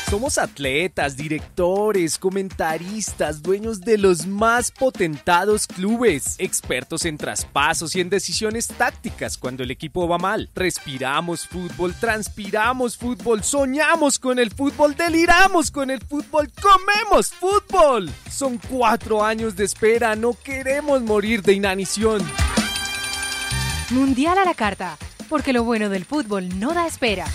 Somos atletas, directores, comentaristas, dueños de los más potentados clubes, expertos en traspasos y en decisiones tácticas cuando el equipo va mal. Respiramos fútbol, transpiramos fútbol, soñamos con el fútbol, deliramos con el fútbol, comemos fútbol. Son 4 años de espera, no queremos morir de inanición. Mundial a la carta, porque lo bueno del fútbol no da espera.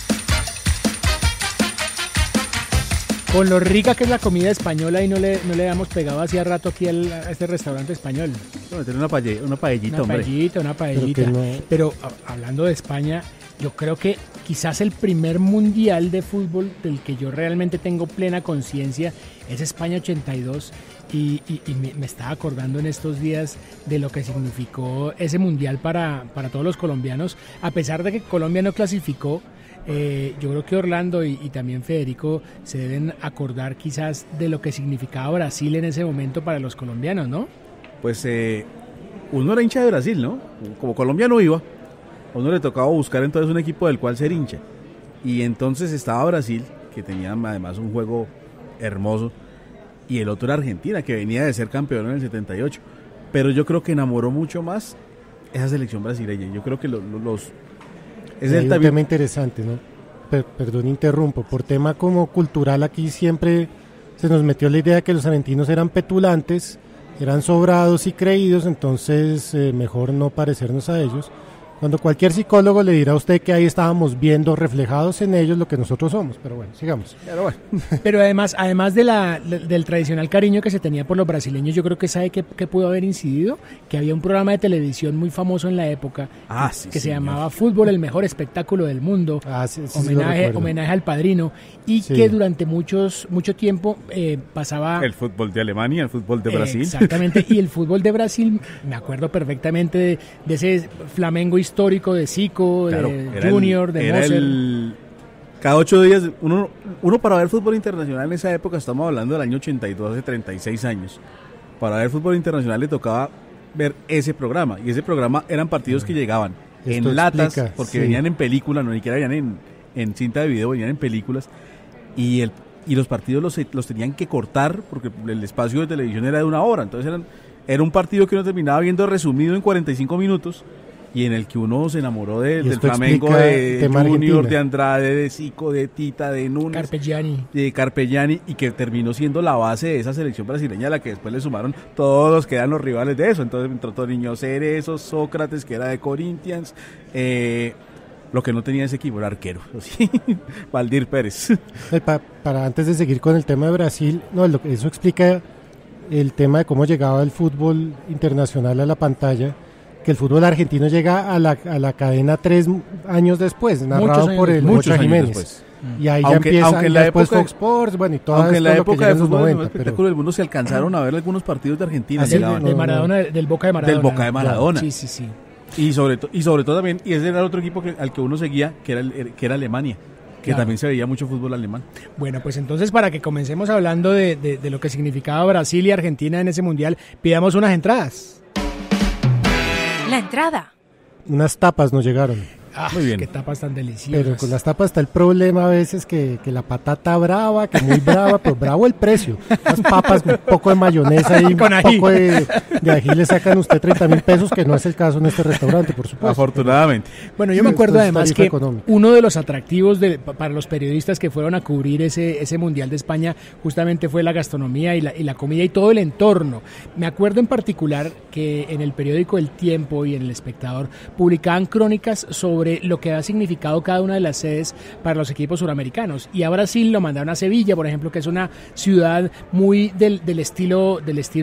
Con lo rica que es la comida española y no le habíamos pegado hacía rato aquí a este restaurante español. Tener una paellita, hombre. Una paellita. Pero hablando de España, yo creo que quizás el primer mundial de fútbol del que yo realmente tengo plena conciencia es España 82 y me estaba acordando en estos días de lo que significó ese mundial para todos los colombianos, a pesar de que Colombia no clasificó. Yo creo que Orlando y también Federico se deben acordar quizás de lo que significaba Brasil en ese momento para los colombianos, ¿no? Pues uno era hincha de Brasil, ¿no? Como Colombia no iba, a uno le tocaba buscar entonces un equipo del cual ser hincha. Y entonces estaba Brasil, que tenía además un juego hermoso, y el otro era Argentina, que venía de ser campeón en el 78. Pero yo creo que enamoró mucho más esa selección brasileña. Yo creo que es el tema interesante, ¿no? Perdón, interrumpo. Por tema como cultural, aquí siempre se nos metió la idea de que los argentinos eran petulantes, eran sobrados y creídos, entonces mejor no parecernos a ellos. Cuando cualquier psicólogo le dirá a usted que ahí estábamos viendo reflejados en ellos lo que nosotros somos, pero bueno, sigamos. Pero además del tradicional cariño que se tenía por los brasileños, yo creo que ¿sabe qué pudo haber incidido? Que había un programa de televisión muy famoso en la época que se llamaba Fútbol, el mejor espectáculo del mundo, homenaje al Padrino, y que durante mucho tiempo pasaba... El fútbol de Alemania, el fútbol de Brasil. Exactamente, y el fútbol de Brasil, me acuerdo perfectamente de ese Flamengo histórico de Zico, claro, de Junior, de Moser. Cada 8 días, uno para ver fútbol internacional en esa época, estamos hablando del año 82, hace 36 años, para ver fútbol internacional le tocaba ver ese programa, y ese programa eran partidos que llegaban en latas, porque venían en película, no ni siquiera venían en cinta de video, venían en películas, y los partidos los tenían que cortar, porque el espacio de televisión era de 1 hora, entonces era un partido que uno terminaba viendo resumido en 45 minutos, y en el que uno se enamoró del Flamengo, de Junior, de Andrade, de Zico, de Tita, de Núñez, de Carpegiani, y que terminó siendo la base de esa selección brasileña a la que después le sumaron todos los que eran los rivales de eso. Entonces entró Toninho Cerezo, Sócrates, que era de Corinthians, lo que no tenía ese equipo era arquero, ¿sí? Valdir Pérez. Para antes de seguir con el tema de Brasil, eso explica el tema de cómo llegaba el fútbol internacional a la pantalla, que el fútbol argentino llega a la cadena 3 años después, narrado por el Mocha Jiménez. Y ahí ya empieza, aunque en la época Fox Sports, bueno, y todo aunque en la época de fútbol 90, espectáculo del mundo se alcanzaron a ver algunos partidos de Argentina. De Maradona, del Boca de Maradona. Del Boca de Maradona. Sí. Y sobre todo también, y ese era el otro equipo al que uno seguía, que era Alemania, que también se veía mucho fútbol alemán. Bueno, pues entonces para que comencemos hablando de lo que significaba Brasil y Argentina en ese mundial, pidamos unas entradas. La entrada. Unas tapas nos llegaron. Muy bien. Qué tapas tan deliciosas. Pero con las tapas está el problema a veces que la patata brava, que muy brava, pero bravo el precio. Las papas con un poco de mayonesa y un poco de ají le sacan usted 30,000 pesos, que no es el caso en este restaurante, por supuesto. Afortunadamente. Bueno, yo me acuerdo además que uno de los atractivos para los periodistas que fueron a cubrir ese Mundial de España justamente fue la gastronomía y la comida y todo el entorno. Me acuerdo en particular que en el periódico El Tiempo y en El Espectador publicaban crónicas sobre lo que ha significado cada una de las sedes para los equipos suramericanos, y a Brasil lo mandaron a Sevilla, por ejemplo, que es una ciudad muy del estilo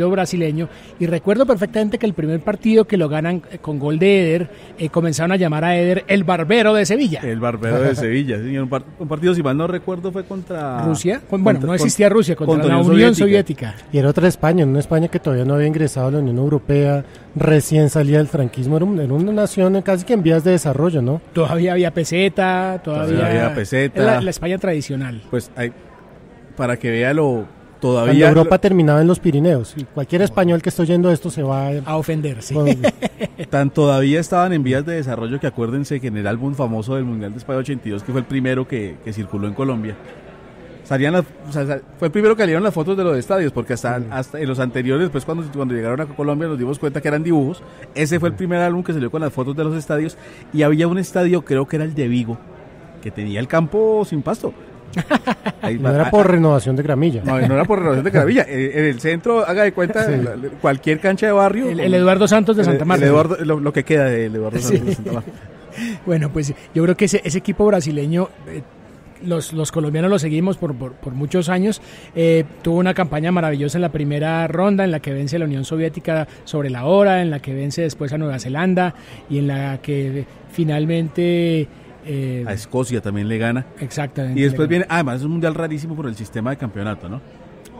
brasileño, y recuerdo perfectamente que el primer partido que lo ganan con gol de Eder, comenzaron a llamar a Eder el Barbero de Sevilla. El Barbero de Sevilla, sí, un partido, si mal no recuerdo, fue contra Rusia, no existía Rusia, contra la Unión Soviética. Y era otra España, una España que todavía no había ingresado a la Unión Europea, recién salía del franquismo, era una nación casi que en vías de desarrollo, ¿no? Todavía había peseta, todavía había peseta. La España tradicional. Pues para que vea todavía... Cuando Europa terminaba en los Pirineos, y cualquier español que esté oyendo esto se va a ofender, sí. Todavía estaban en vías de desarrollo, que acuérdense que en el álbum famoso del Mundial de España 82, que fue el primero que circuló en Colombia, fue el primero que salieron las fotos de los estadios, porque hasta en los anteriores, pues cuando llegaron a Colombia nos dimos cuenta que eran dibujos. Ese fue el primer álbum que salió con las fotos de los estadios, y había un estadio, creo que era el de Vigo, que tenía el campo sin pasto. No era por renovación de gramilla. No era por renovación de gramilla. En el centro, haga de cuenta, cualquier cancha de barrio. El Eduardo Santos de Santa Marta. Lo que queda del Eduardo Santos de Santa Marta. Bueno, pues yo creo que ese equipo brasileño, los colombianos lo seguimos por muchos años. Tuvo una campaña maravillosa en la primera ronda, en la que vence a la Unión Soviética sobre la hora, en la que vence después a Nueva Zelanda y en la que finalmente... a Escocia también le gana. Exactamente. Y después viene, además es un mundial rarísimo por el sistema de campeonato, ¿no?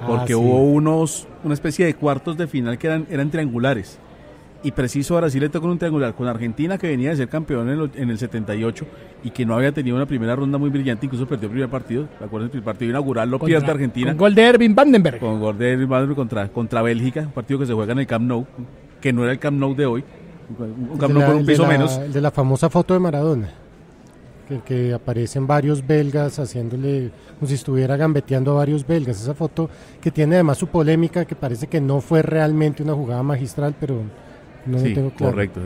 Porque hubo una especie de cuartos de final que eran triangulares. Y preciso Brasil le tocó un triangular con Argentina, que venía de ser campeón en el 78 y que no había tenido una primera ronda muy brillante, incluso perdió el primer partido. ¿Recuerdan? El partido inaugural lo pierde Argentina. Con gol de Erwin Vandenberg. Con gol de Erwin Vandenberg contra Bélgica, un partido que se juega en el Camp Nou, que no era el Camp Nou de hoy, un Camp Nou con un piso menos. El de la famosa foto de Maradona, que aparecen varios belgas haciéndole como si estuviera gambeteando a varios belgas. Esa foto que tiene además su polémica, que parece que no fue realmente una jugada magistral, pero no lo tengo claro. Correcto.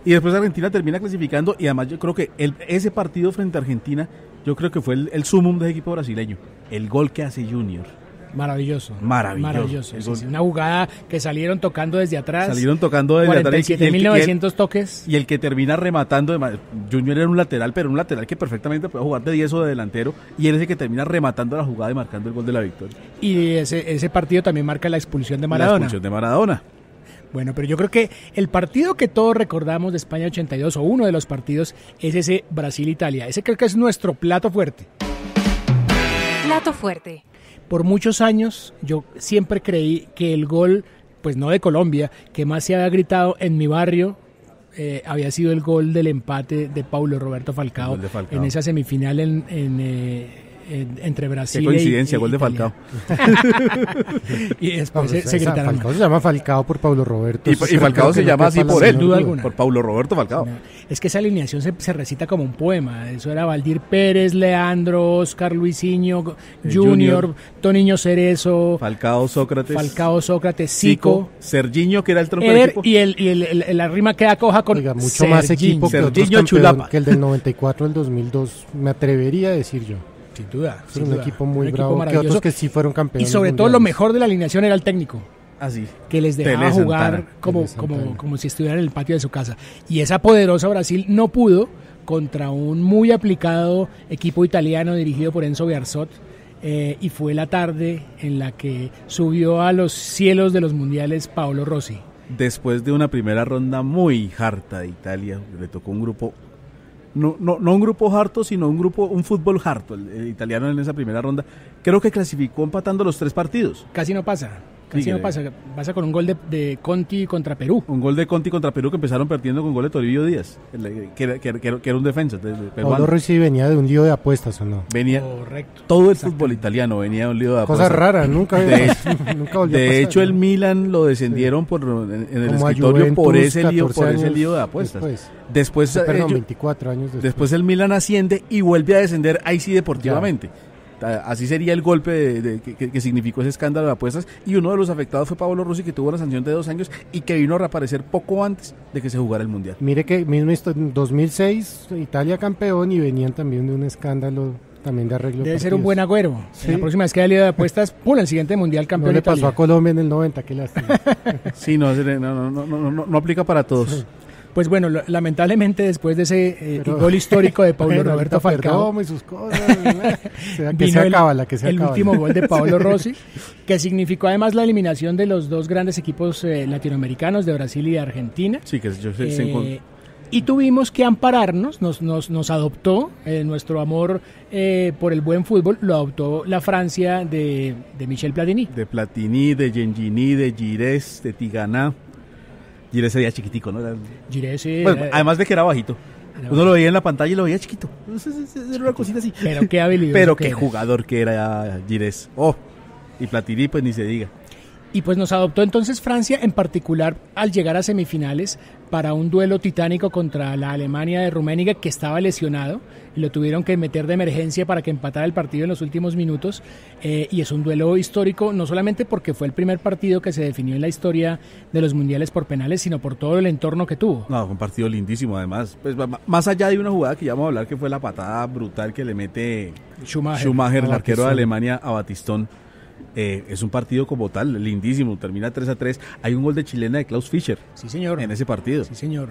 Y después Argentina termina clasificando, y además yo creo que ese partido frente a Argentina, yo creo que fue el sumum del equipo brasileño. El gol que hace Junior. Maravilloso. Sí. Una jugada que salieron tocando desde atrás. 47.900 toques. Y el que termina rematando, Junior era un lateral, pero un lateral que perfectamente puede jugar de 10 o de delantero, y él es el que termina rematando la jugada y marcando el gol de la victoria. Y ese partido también marca la expulsión de Maradona. Bueno, pero yo creo que el partido que todos recordamos de España 82, o uno de los partidos, es ese Brasil-Italia. Ese creo que es nuestro plato fuerte. Plato fuerte. Por muchos años yo siempre creí que el gol, pues no de Colombia, que más se había gritado en mi barrio, había sido el gol del empate de Paulo Roberto Falcao, en esa semifinal entre Brasil. Qué coincidencia, gol de Falcao. Y después se gritaron. Falcao se llama Falcao por Paulo Roberto. Y Falcao se llama así por él, duda alguna. Por Paulo Roberto Falcao. Es que esa alineación se recita como un poema. Eso era Valdir Pérez, Leandro, Oscar Luisinho, Junior, Toniño Cerezo, Falcao, Sócrates, Zico, Serginho, que era el tronco del equipo. Y la rima queda coja con mucho Serginho. Más equipo que Serginho Chulapa, que el del 94 al 2002, me atrevería a decir yo. Sin duda. Un equipo muy bravo, que otros que sí fueron campeones. Y sobre todo lo mejor de la alineación era el técnico. Así. Que les dejaba jugar como si estuvieran en el patio de su casa. Y esa poderosa Brasil no pudo contra un muy aplicado equipo italiano dirigido por Enzo Bearzot. Y fue la tarde en la que subió a los cielos de los mundiales Paolo Rossi. Después de una primera ronda muy harta de Italia, le tocó un grupo... No un grupo harto, sino un fútbol harto, el italiano en esa primera ronda. Creo que clasificó empatando los 3 partidos. Casi no pasa. Pasa con un gol de Conti contra Perú. Un gol de Conti contra Perú que empezaron perdiendo con gol de Toribio Díaz, que era un defensa Paulo Rossi venía de un lío de apuestas, ¿o no? Venía. Correcto. Todo el fútbol italiano venía de un lío de apuestas. Cosa rara, nunca volvió a pasar. De hecho, el Milan lo descendieron en el escritorio por ese lío de apuestas. Después 24 años después. Después el Milan asciende y vuelve a descender, ahí sí deportivamente. Así sería el golpe que significó ese escándalo de apuestas, y uno de los afectados fue Paolo Rossi, que tuvo una sanción de 2 años y que vino a reaparecer poco antes de que se jugara el Mundial. Mire que mismo en 2006 Italia campeón, y venían también de un escándalo también de arreglo. Debe ser un buen agüero. Sí. La próxima vez que haya lío de apuestas, el siguiente Mundial campeón. No le pasó a Colombia en el 90, qué lástima. Sí, no aplica para todos. Sí. Pues bueno, lamentablemente después de ese gol histórico de Paulo Roberto Falcao, y sus cosas, vino el último gol de Paolo Rossi, que significó además la eliminación de los 2 grandes equipos latinoamericanos, de Brasil y de Argentina. Sí, que yo sé. Y tuvimos que ampararnos, nos adoptó nuestro amor por el buen fútbol, lo adoptó la Francia de Michel Platini. De Platini, de Gengini, de Giresse, de Tigana. Giresse sería chiquitico, ¿no? Giresse, bueno, además de que era bajito. Uno lo veía en la pantalla y lo veía chiquito. Era una cosita así. Pero qué habilidoso. Pero qué jugador que era Giresse. Y Platini, pues ni se diga. Y pues nos adoptó entonces Francia, en particular al llegar a semifinales para un duelo titánico contra la Alemania de Rummenigge, que estaba lesionado y lo tuvieron que meter de emergencia para que empatara el partido en los últimos minutos, y es un duelo histórico no solamente porque fue el primer partido que se definió en la historia de los mundiales por penales, sino por todo el entorno que tuvo. No, fue un partido lindísimo además, pues, más allá de una jugada que ya vamos a hablar, que fue la patada brutal que le mete Schumacher, el arquero de Alemania, a Batistón. Es un partido como tal, lindísimo, termina 3-3. Hay un gol de chilena de Klaus Fischer. Sí, señor. En ese partido. Sí, señor.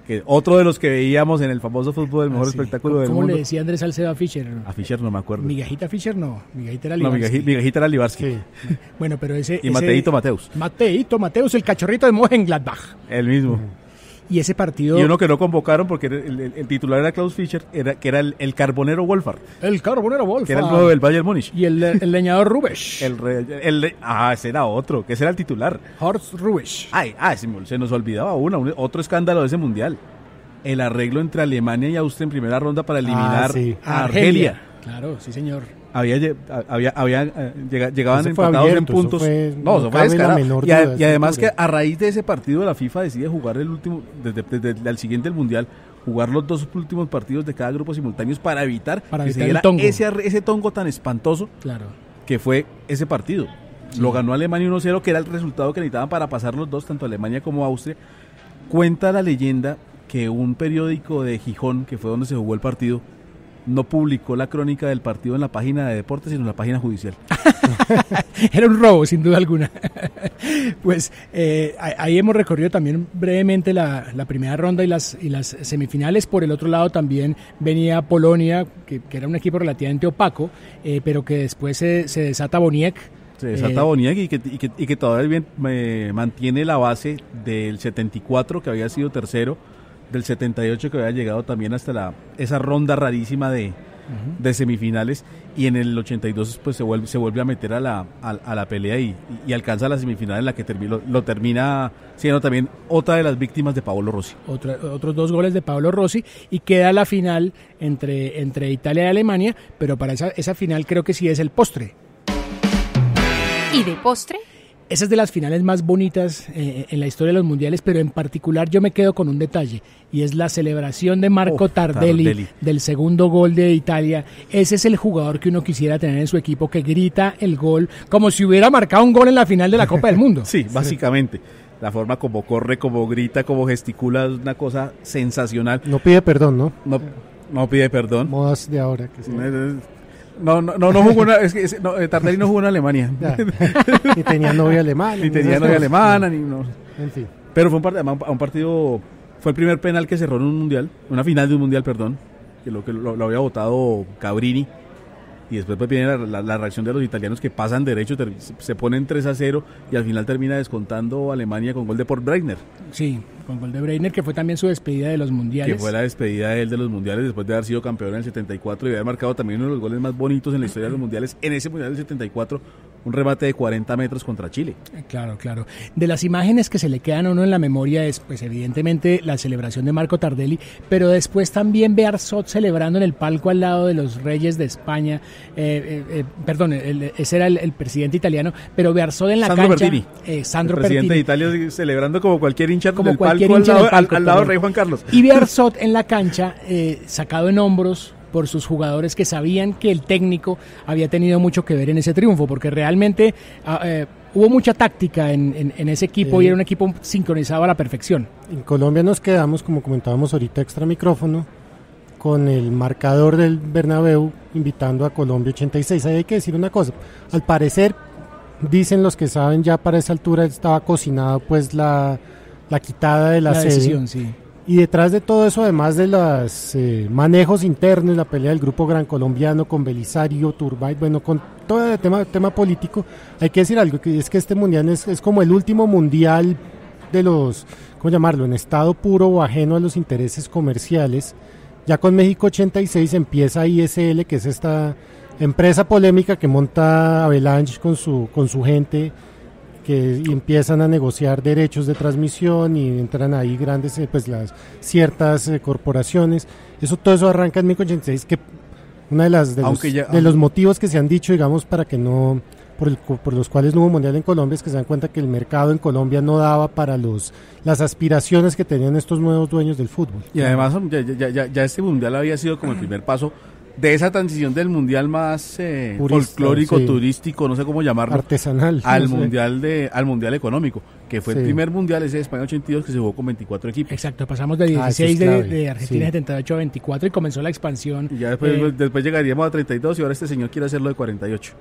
Que otro de los que veíamos en el famoso fútbol, el mejor espectáculo del mundo. ¿Cómo le decía Andrés Salcedo a Fischer? A Fischer no me acuerdo. Migajita Fischer no, Migajita era Libarsky. No, Migajita era Libarsky. Sí. Bueno, pero ese... Y Mateito Mateus. Mateus, el cachorrito de Mönchengladbach. El mismo. Y ese partido... Y uno que no convocaron porque el titular era Klaus Fischer, que era el carbonero Wolfart. El carbonero Wolfart. Que era el nuevo del Bayern Múnich. Y el leñador Rubesch. Ese era otro, que ese era el titular. Horst Rubesch. Se nos olvidaba otro escándalo de ese mundial. El arreglo entre Alemania y Austria en primera ronda para eliminar a Argelia. Claro, sí señor. Llegaban empatados en puntos. Eso fue descarado. Y además que a raíz de ese partido la FIFA decide jugar el último, desde el siguiente del mundial, jugar los 2 últimos partidos de cada grupo simultáneos para evitar que se diera ese tongo tan espantoso, claro, que fue ese partido. Sí. Lo ganó Alemania 1-0, que era el resultado que necesitaban para pasar los dos, tanto Alemania como Austria. Cuenta la leyenda que un periódico de Gijón, que fue donde se jugó el partido, no publicó la crónica del partido en la página de deportes, sino en la página judicial. Era un robo, sin duda alguna. Pues ahí hemos recorrido también brevemente la primera ronda y las semifinales. Por el otro lado también venía Polonia, que era un equipo relativamente opaco, pero que después se desata Boniek. Se desata Boniek y que todavía mantiene la base del 74, que había sido tercero, del 78 que había llegado también hasta esa ronda rarísima de semifinales, y en el 82 pues se vuelve a meter a la pelea y alcanza la semifinal en la que lo termina siendo también otra de las víctimas de Paolo Rossi. Otros 2 goles de Paolo Rossi, y queda la final entre Italia y Alemania, pero para esa final creo que sí es el postre. ¿Y de postre? Esa es de las finales más bonitas en la historia de los mundiales, pero en particular yo me quedo con un detalle, y es la celebración de Marco Tardelli del segundo gol de Italia. Ese es el jugador que uno quisiera tener en su equipo, que grita el gol como si hubiera marcado un gol en la final de la Copa del Mundo. Sí, básicamente. La forma como corre, como grita, como gesticula, es una cosa sensacional. No pide perdón, ¿no? No pide perdón. Modas de ahora. Que sí. No jugó Tardelli no jugó en Alemania. Ni tenía novia alemana. En fin. Pero fue un partido, fue el primer penal que cerró en una final de un mundial, perdón, que lo había votado Cabrini. Y después pues viene la reacción de los italianos, que pasan derecho, se ponen 3-0 y al final termina descontando Alemania con gol de Paul Breitner. Sí, con gol de Breitner, que fue también su despedida de los mundiales. Que fue la despedida de él de los mundiales después de haber sido campeón en el 74 y haber marcado también uno de los goles más bonitos en la historia de los mundiales. En ese mundial del 74, un remate de 40 metros contra Chile. Claro. De las imágenes que se le quedan a uno en la memoria es, pues evidentemente, la celebración de Marco Tardelli, pero después también Bearzot celebrando en el palco al lado de los reyes de España. Ese era el presidente italiano, pero Bearzot en la Sandro cancha. Bertini. Sandro el presidente Bertini. de Italia celebrando como cualquier hincha como del cualquier palco, hincha al lado del rey Juan Carlos. Y Bearzot en la cancha, sacado en hombros por sus jugadores, que sabían que el técnico había tenido mucho que ver en ese triunfo, porque realmente hubo mucha táctica en ese equipo, y era un equipo sincronizado a la perfección. En Colombia nos quedamos, como comentábamos ahorita extra micrófono, con el marcador del Bernabéu invitando a Colombia 86. Ahí hay que decir una cosa, al parecer, dicen los que saben, ya para esa altura estaba cocinada pues la quitada de la sede. Decisión, sí. Y detrás de todo eso, además de los manejos internos, la pelea del grupo Gran Colombiano con Belisario, Turbay, bueno, con todo el tema político, hay que decir algo, que es que este mundial es como el último mundial de los, ¿cómo llamarlo?, en estado puro o ajeno a los intereses comerciales. Ya con México 86 empieza ISL, que es esta empresa polémica que monta Avalanche con su gente, que empiezan a negociar derechos de transmisión y entran ahí grandes, pues las ciertas corporaciones. Todo eso arranca en 1986, que una de los motivos que se han dicho, digamos, para que no por los cuales no hubo mundial en Colombia, es que se dan cuenta que el mercado en Colombia no daba para las aspiraciones que tenían estos nuevos dueños del fútbol. Y además ya este mundial había sido como el primer paso de esa transición del mundial más folclórico, turístico, no sé cómo llamarlo, artesanal, al mundial económico, que fue el primer mundial ese de España 82 que se jugó con 24 equipos. Exacto, pasamos de 16 de Argentina 78 a 24 y comenzó la expansión. Y ya después llegaríamos a 32 y ahora este señor quiere hacerlo de 48.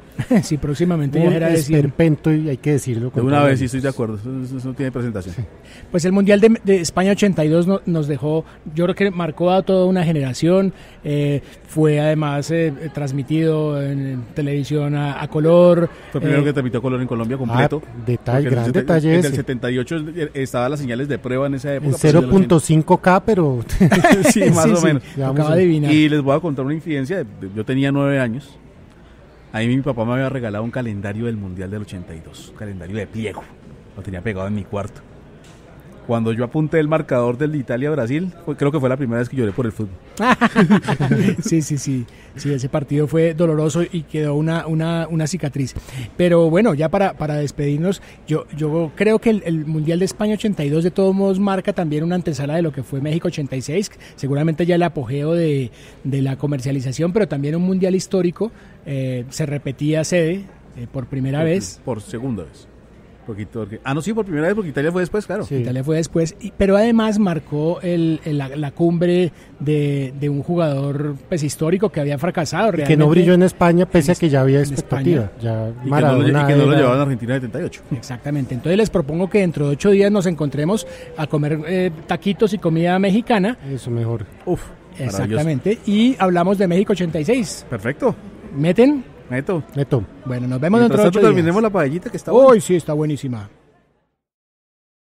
Sí, próximamente ya era decir. Esperpento, y hay que decirlo. De una vez, sí estoy de acuerdo, eso no tiene presentación. Sí. Pues el mundial de España 82 nos dejó, yo creo que marcó a toda una generación, fue además transmitido en televisión a color. Fue el primero que transmitió a color en Colombia completo. Gran detalle. En el 78 estaban las señales de prueba en esa época. En 0.5K, pero... sí, más o menos. Tocaba adivinar. Y les voy a contar una infidencia. Yo tenía 9 años. Ahí mi papá me había regalado un calendario del Mundial del 82. Un calendario de pliego. Lo tenía pegado en mi cuarto. Cuando yo apunté el marcador del Italia-Brasil, creo que fue la primera vez que lloré por el fútbol. Sí, ese partido fue doloroso y quedó una cicatriz. Pero bueno, ya para despedirnos, yo creo que el Mundial de España 82 de todos modos marca también una antesala de lo que fue México 86, seguramente ya el apogeo de la comercialización, pero también un Mundial histórico, se repetía sede por primera vez. Por segunda vez. Por primera vez, porque Italia fue después, claro. Sí. Italia fue después, pero además marcó la cumbre de un jugador histórico que había fracasado realmente. Que no brilló en España, pese a que ya había expectativa. Ya y que no lo llevaban a Argentina en 78. Exactamente, entonces les propongo que dentro de 8 días nos encontremos a comer taquitos y comida mexicana. Eso mejor. Exactamente, y hablamos de México 86. Perfecto. ¿Meten? Meto. Bueno, nos vemos dentro de 8 días. Terminemos la paellita que está buena. Uy, sí, está buenísima.